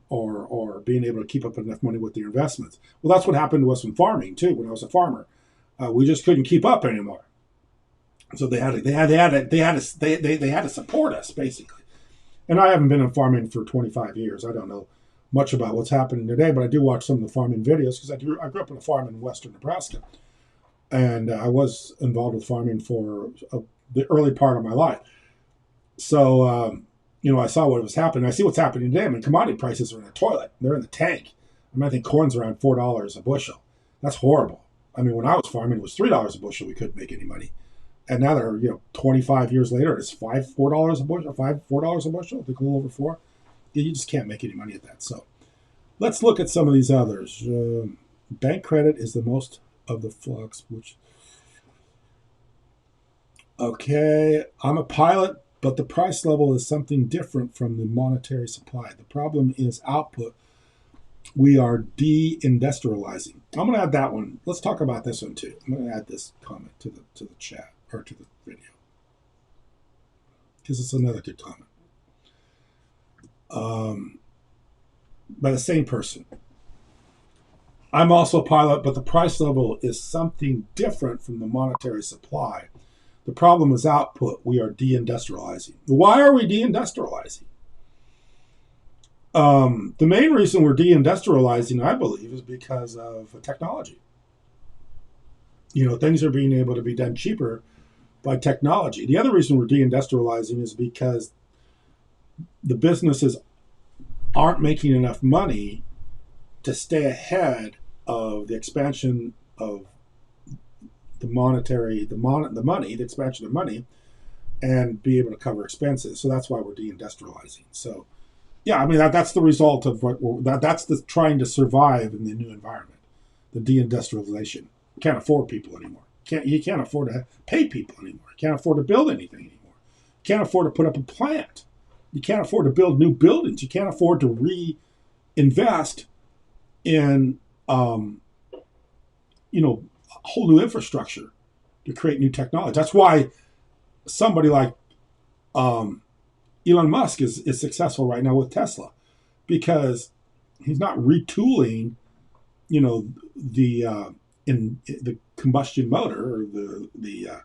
being able to keep up enough money with their investments. Well, that's what happened to us in farming too. When I was a farmer, we just couldn't keep up anymore. So they had to support us basically. And I haven't been in farming for 25 years. I don't know much about what's happening today, but I do watch some of the farming videos because I grew up in a farm in western Nebraska, and I was involved with farming for the early part of my life. So I saw what was happening. I see what's happening today. I mean, commodity prices are in the toilet. They're in the tank. I think corn's around $4 a bushel. That's horrible. I mean, when I was farming, it was $3 a bushel. We couldn't make any money. And now they're, 25 years later, it's $4 a bushel, $4 a bushel, I think a little over $4. You just can't make any money at that. So let's look at some of these others. Bank credit is the most of the flux, okay, I'm a pilot, but the price level is something different from the monetary supply. The problem is output. We are de-industrializing. I'm going to add that one. Let's talk about this one too. I'm going to add this comment to the chat or to the video because it's another good comment. By the same person. I'm also a pilot, but the price level is something different from the monetary supply. The problem is output. We are de-industrializing. Why are we de-industrializing? The main reason we're deindustrializing, I believe, is because of technology. Things are being able to be done cheaper by technology. The other reason we're deindustrializing is because the businesses aren't making enough money to stay ahead of the expansion of the expansion of money, and be able to cover expenses. So that's why we're deindustrializing. So, yeah, I mean that's the result of that's the trying to survive in the new environment, the deindustrialization. You can't afford people anymore. You can't afford to pay people anymore. You can't afford to build anything anymore. You can't afford to put up a plant. You can't afford to build new buildings. You can't afford to reinvest in whole new infrastructure to create new technology. That's why somebody like Elon Musk is successful right now with Tesla, because he's not retooling, the combustion motor, or the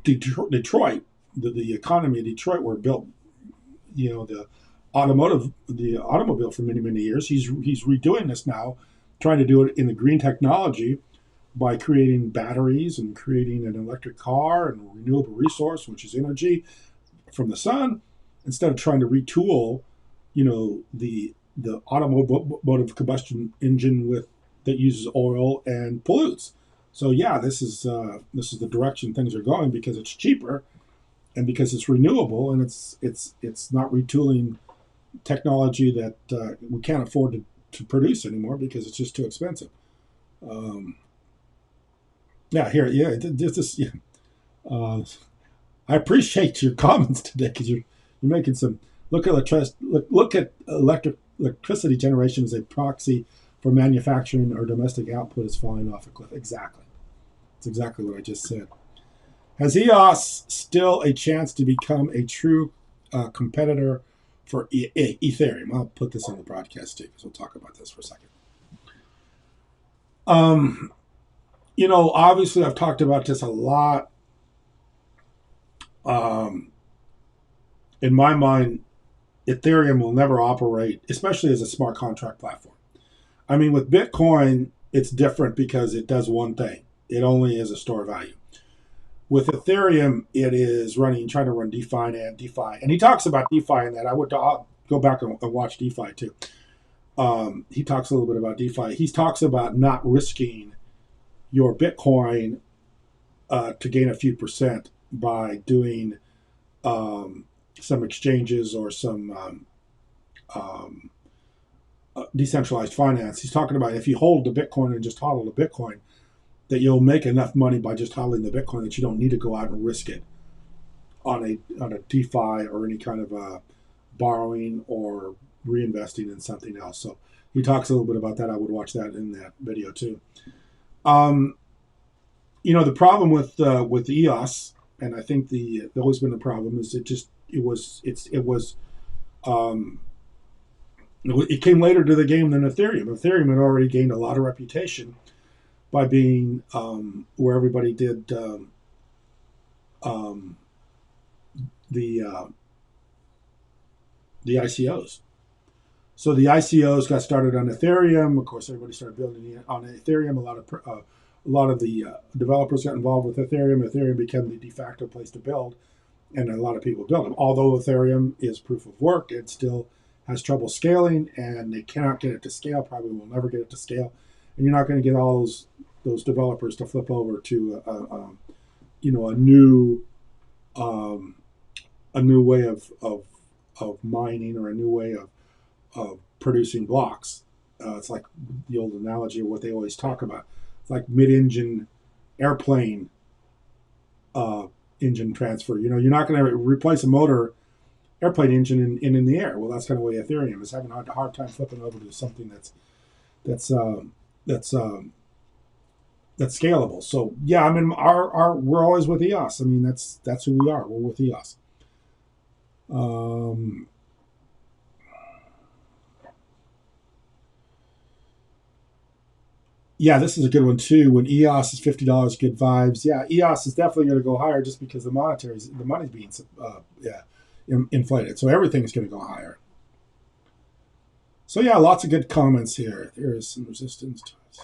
Detroit, the economy of Detroit, where built, the automobile for many years. He's redoing this now, trying to do it in the green technology by creating batteries and creating an electric car and a renewable resource, which is energy from the sun, instead of trying to retool, the automotive combustion engine that uses oil and pollutes. So yeah, this is the direction things are going, because it's cheaper and because it's renewable, and it's not retooling technology that we can't afford to produce anymore because it's just too expensive. This. Yeah. I appreciate your comments today, because you're making some look at electricity generation as a proxy for manufacturing or domestic output is falling off a cliff. Exactly. That's exactly what I just said. Has EOS still a chance to become a true competitor for Ethereum? I'll put this on the broadcast too, because we'll talk about this for a second. Obviously I've talked about this a lot. In my mind, Ethereum will never operate, especially as a smart contract platform. I mean, with Bitcoin, it's different because it does one thing. It only is a store of value. With Ethereum, it is trying to run DeFi and DeFi. And he talks about DeFi in that. I'll go back and watch DeFi too. He talks a little bit about DeFi. He talks about not risking your Bitcoin to gain a few percent by doing some exchanges or some decentralized finance. He's talking about if you hold the Bitcoin and just hodl the Bitcoin, that you'll make enough money by just hodling the Bitcoin that you don't need to go out and risk it on a DeFi or any kind of borrowing or reinvesting in something else. So he talks a little bit about that. I would watch that in that video too. The problem with EOS, and I think the always been the problem, is it came later to the game than Ethereum. Ethereum had already gained a lot of reputation by being where everybody did the ICOs. So the ICOs got started on Ethereum. Of course, everybody started building on Ethereum. A lot of the developers got involved with Ethereum. Ethereum became the de facto place to build, and a lot of people built it. Although Ethereum is proof of work, it still has trouble scaling, and they cannot get it to scale. Probably will never get it to scale, and you're not going to get all those developers to flip over to a new way of mining, or a new way of producing blocks. It's like the old analogy of what they always talk about. It's like mid-engine airplane engine transfer. You're not going to replace a airplane engine in the air. Well, that's kind of the way Ethereum is having a hard time flipping over to something that's scalable. So yeah, I mean, we're always with EOS. I mean, that's who we are. We're with EOS. Yeah, this is a good one too. When EOS is $50, good vibes. Yeah, EOS is definitely going to go higher just because the money's being inflated. So everything is going to go higher. So yeah, lots of good comments here. There is some resistance to it.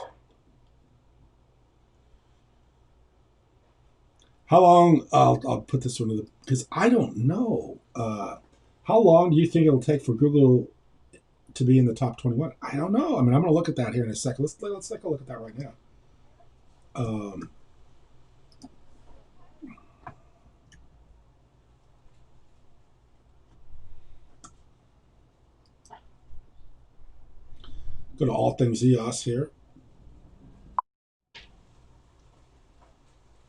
How long? I'll put this one to the because I don't know. How long do you think it'll take for Google to be in the top 21? I don't know. I mean, I'm going to look at that here in a second. Let's take a look at that right now. Go to all things EOS here.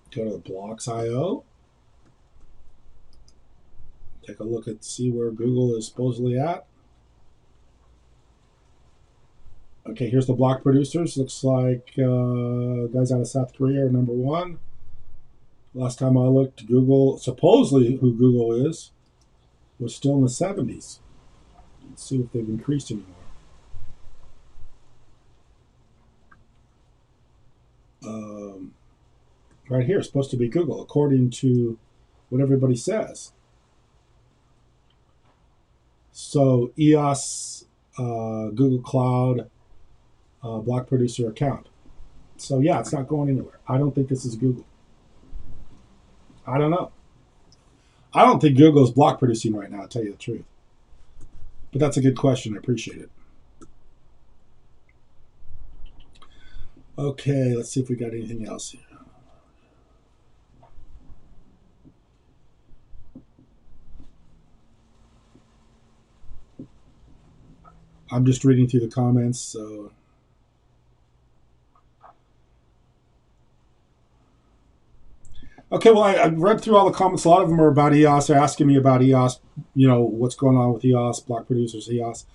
Go to the blocks.io. Take a look at see where Google is supposedly at. Okay, here's the block producers. Looks like guys out of South Korea are number one. Last time I looked, Google, supposedly who Google is, was still in the 70s. Let's see if they've increased anymore. Right here, it's supposed to be Google, according to what everybody says. So EOS, Google Cloud, block producer account. So yeah, it's not going anywhere. I don't think this is Google. I don't know. I don't think Google's block producing right now, to tell you the truth. But that's a good question. I appreciate it. Okay, let's see if we got anything else here. I'm just reading through the comments, so. Okay, well, I read through all the comments. A lot of them are about EOS. They're asking me about EOS, you know, what's going on with EOS, block producers, EOS.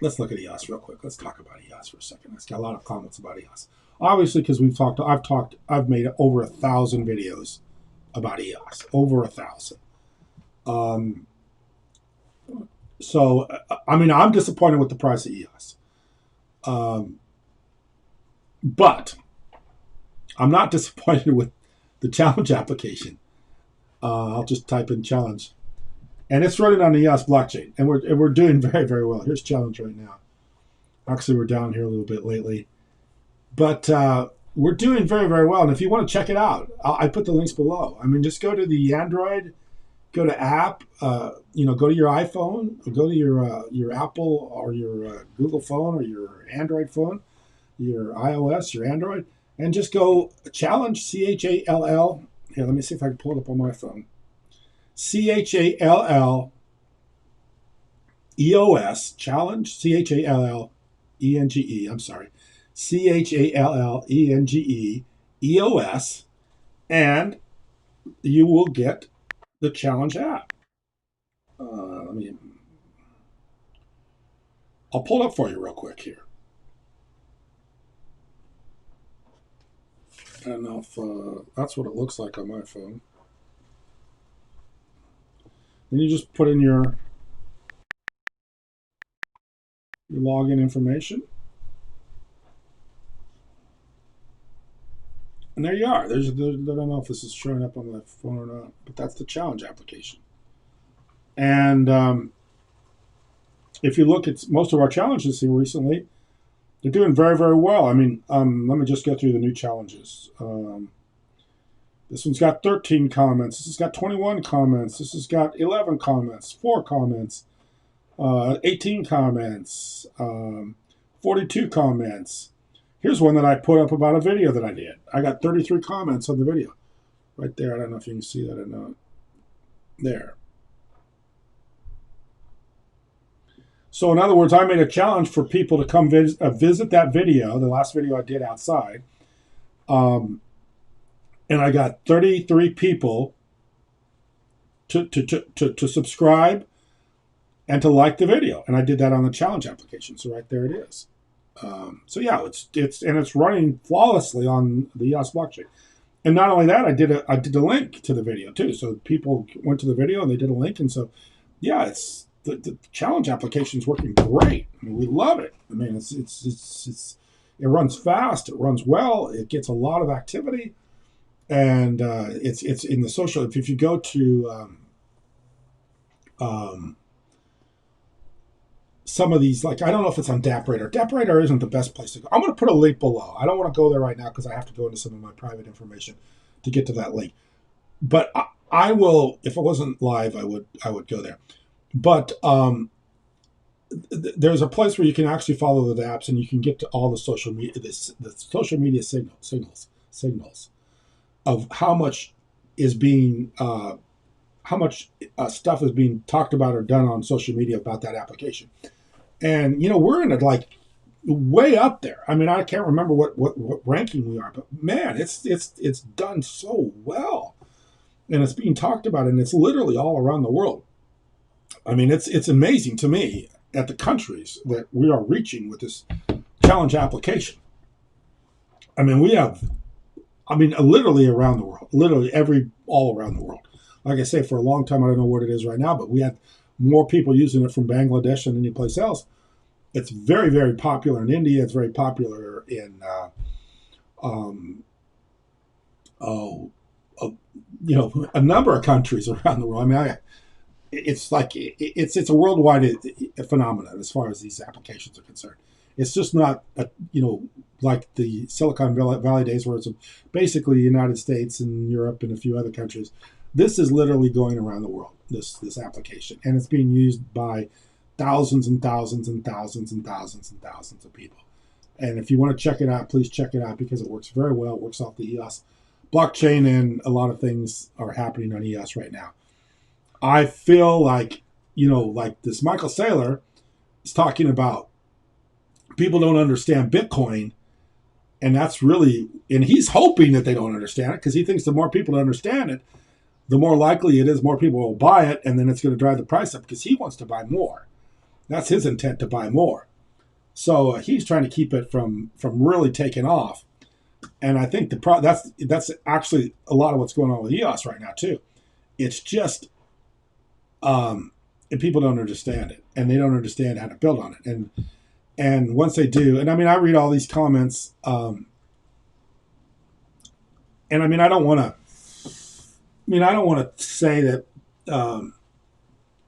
Let's look at EOS real quick. Let's talk about EOS for a second. It's got a lot of comments about EOS. Obviously, because I've made over 1,000 videos about EOS, over 1,000. So, I mean, I'm disappointed with the price of EOS. But I'm not disappointed with the challenge application. I'll just type in challenge. And it's running on the EOS blockchain. And we're doing very, very well. Here's challenge right now. Actually, we're down here a little bit lately. But we're doing very, very well. And if you want to check it out, I put the links below. I mean, just go to the Android, go to app, go to your iPhone, or go to your Apple or your Google phone or your Android phone, your iOS, your Android, and just go challenge, CHALL. Here, let me see if I can pull it up on my phone. CHALL EOS, challenge, CHALLENGE, I'm sorry. CHALLENGE EOS, and you will get the challenge app. I'll pull it up for you real quick here. I don't know if that's what it looks like on my phone. Then you just put in your login information. And there you are. I don't know if this is showing up on my phone or not, but that's the challenge application. And if you look at most of our challenges here recently, they're doing very, very well. I mean, let me just go through the new challenges. This one's got 13 comments. This has got 21 comments. This has got 11 comments, 4 comments, 18 comments, 42 comments. Here's one that I put up about a video that I did. I got 33 comments on the video. Right there. I don't know if you can see that or not. There. So in other words, I made a challenge for people to come visit that video, the last video I did outside. And I got 33 people to subscribe and to like the video. And I did that on the challenge application. So right there it is. So yeah, it's running flawlessly on the EOS blockchain. And not only that, I did a link to the video too. So people went to the video and they did a link. And so, yeah, the challenge application is working great. I mean, we love it. I mean, it runs fast. It runs well. It gets a lot of activity, and it's in the social. If you go to some of these, like, I don't know if it's on DAppRadar. DAppRadar isn't the best place to go. I'm going to put a link below. I don't want to go there right now because I have to go into some of my private information to get to that link. But I will, if it wasn't live, I would go there. But there's a place where you can actually follow the apps, and you can get to all the social media, the social media signals of how much is being how much stuff is being talked about or done on social media about that application. And we're in it like way up there. I mean, I can't remember what ranking we are, but man, it's done so well, and it's being talked about, and it's literally all around the world. I mean, it's amazing to me at the countries that we are reaching with this challenge application. I mean, literally around the world, literally all around the world. Like I say, for a long time, I don't know what it is right now, but we had more people using it from Bangladesh than any place else. It's very, very popular in India. It's very popular in, a number of countries around the world. I mean, it's like it's a worldwide phenomenon as far as these applications are concerned. It's just not, like the Silicon Valley days where it's basically the United States and Europe and a few other countries. This is literally going around the world, this application, and it's being used by thousands and thousands and thousands and thousands and thousands of people. And if you want to check it out, please check it out because it works very well. It works off the EOS blockchain, and a lot of things are happening on EOS right now. I feel like, like this Michael Saylor is talking about people don't understand Bitcoin, and he's hoping that they don't understand it because he thinks the more people understand it, the more likely it is more people will buy it, and then it's going to drive the price up because he wants to buy more. That's his intent, to buy more. So he's trying to keep it from really taking off. And I think that's actually a lot of what's going on with EOS right now too. It's just people don't understand it, and they don't understand how to build on it. And once they do, and I mean, I read all these comments, and I mean, I don't want to say that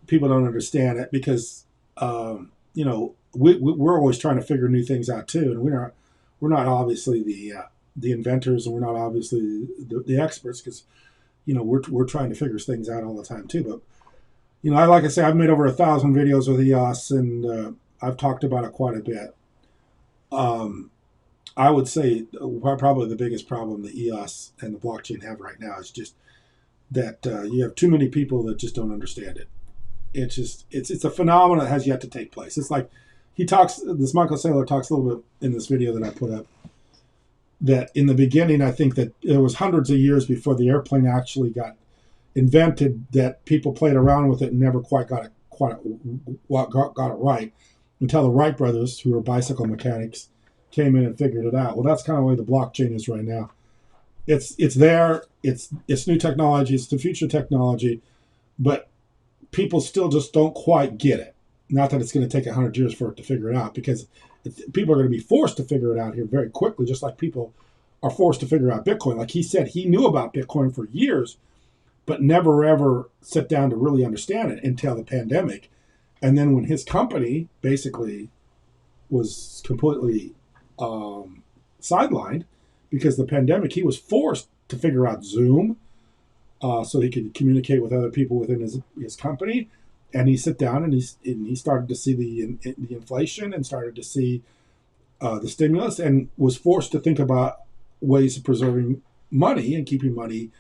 people don't understand it because we're always trying to figure new things out too, and we're not obviously the inventors, and we're not obviously the experts because we're trying to figure things out all the time too. But like I say, I've made over 1,000 videos with EOS, and I've talked about it quite a bit. I would say probably the biggest problem the EOS and the blockchain have right now is just that you have too many people that just don't understand it. It's a phenomenon that has yet to take place. It's like this Michael Saylor talks a little bit in this video that I put up, that in the beginning, I think that it was hundreds of years before the airplane actually got invented that people played around with it and never quite got it right until the Wright brothers, who were bicycle mechanics, came in and figured it out. Well, that's kind of the way the blockchain is right now. It's there. It's new technology. It's the future technology, but people still just don't quite get it. Not that it's going to take 100 years for it to figure it out, because people are going to be forced to figure it out here very quickly, just like people are forced to figure out Bitcoin. Like he said, he knew about Bitcoin for years, but never ever sat down to really understand it until the pandemic. And then when his company basically was completely sidelined because of the pandemic, he was forced to figure out Zoom so he could communicate with other people within his company. And he sat down and he started to see the inflation and started to see the stimulus, and was forced to think about ways of preserving money and keeping money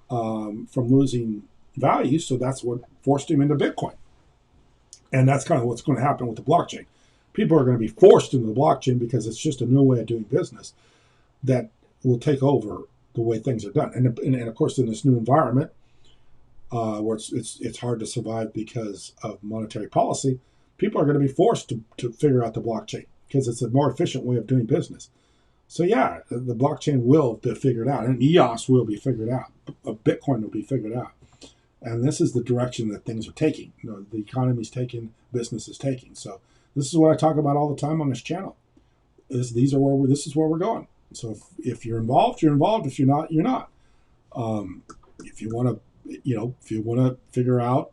from losing value. So that's what forced him into Bitcoin. And that's kind of what's going to happen with the blockchain. People are going to be forced into the blockchain because it's just a new way of doing business that will take over the way things are done. And of course, in this new environment, where it's hard to survive because of monetary policy, people are going to be forced to figure out the blockchain because it's a more efficient way of doing business. So yeah, the blockchain will be figured out, and EOS will be figured out. Bitcoin will be figured out. And this is the direction that things are taking. The economy's taking, business is taking. So this is what I talk about all the time on this channel. This is where we're going. So if you're involved, you're involved. If you're not, you're not. If you want to figure out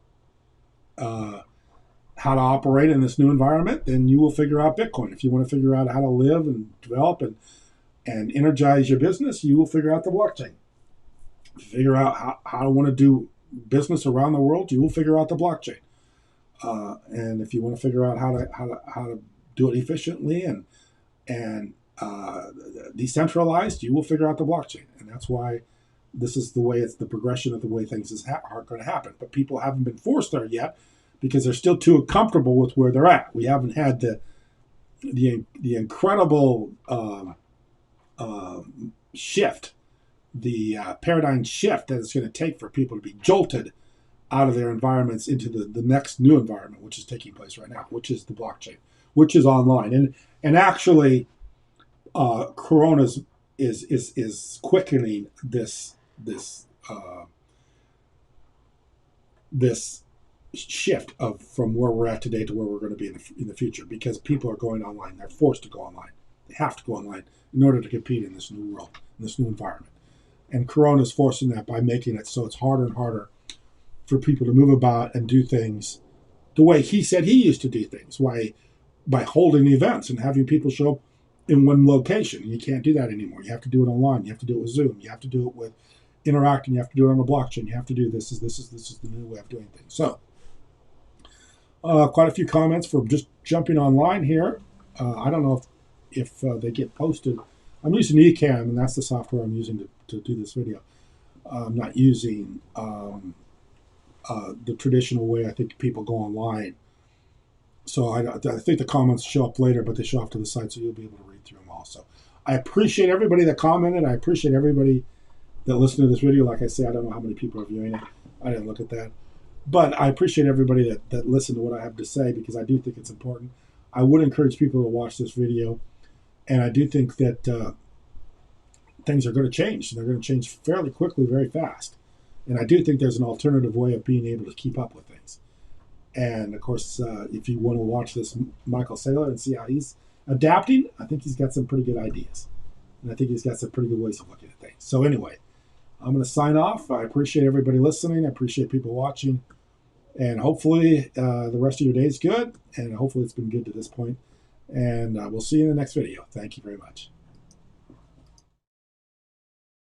how to operate in this new environment, then you will figure out Bitcoin. If you want to figure out how to live and develop and energize your business, you will figure out the blockchain. If you figure out how to want to do business around the world, you will figure out the blockchain. And if you want to figure out how to do it efficiently and decentralized, you will figure out the blockchain. And that's why this is the way it's the progression of the way things are going to happen. But people haven't been forced there yet because they're still too comfortable with where they're at. We haven't had the incredible shift, the paradigm shift that it's going to take for people to be jolted out of their environments into the next new environment, which is taking place right now, which is the blockchain, which is online. And actually, Corona is quickening this shift from where we're at today to where we're going to be in the future, because people are going online. They're forced to go online. They have to go online in order to compete in this new world, in this new environment. And Corona is forcing that by making it so it's harder and harder for people to move about and do things the way he said he used to do things, by holding events and having people show up in one location. You can't do that anymore. You have to do it online. You have to do it with Zoom. You have to do it with interacting. You have to do it on the blockchain. You have to do this is the new way of doing things. So quite a few comments for just jumping online here. I don't know if they get posted. I'm using Ecamm, and that's the software I'm using to do this video. I'm not using the traditional way I think people go online. So I think the comments show up later, but they show up to the site, so you'll be able to read through them all. So I appreciate everybody that commented. I appreciate everybody that listened to this video. Like I say, I don't know how many people are viewing it. I didn't look at that. But I appreciate everybody that listened to what I have to say, because I do think it's important. I would encourage people to watch this video. And I do think that things are going to change. They're going to change fairly quickly, very fast. And I do think there's an alternative way of being able to keep up with things. And of course, if you want to watch this Michael Saylor and see how he's adapting, I think he's got some pretty good ideas. And I think he's got some pretty good ways of looking at things. So anyway, I'm going to sign off. I appreciate everybody listening. I appreciate people watching. And hopefully the rest of your day is good. And hopefully it's been good to this point. And we'll see you in the next video. Thank you very much.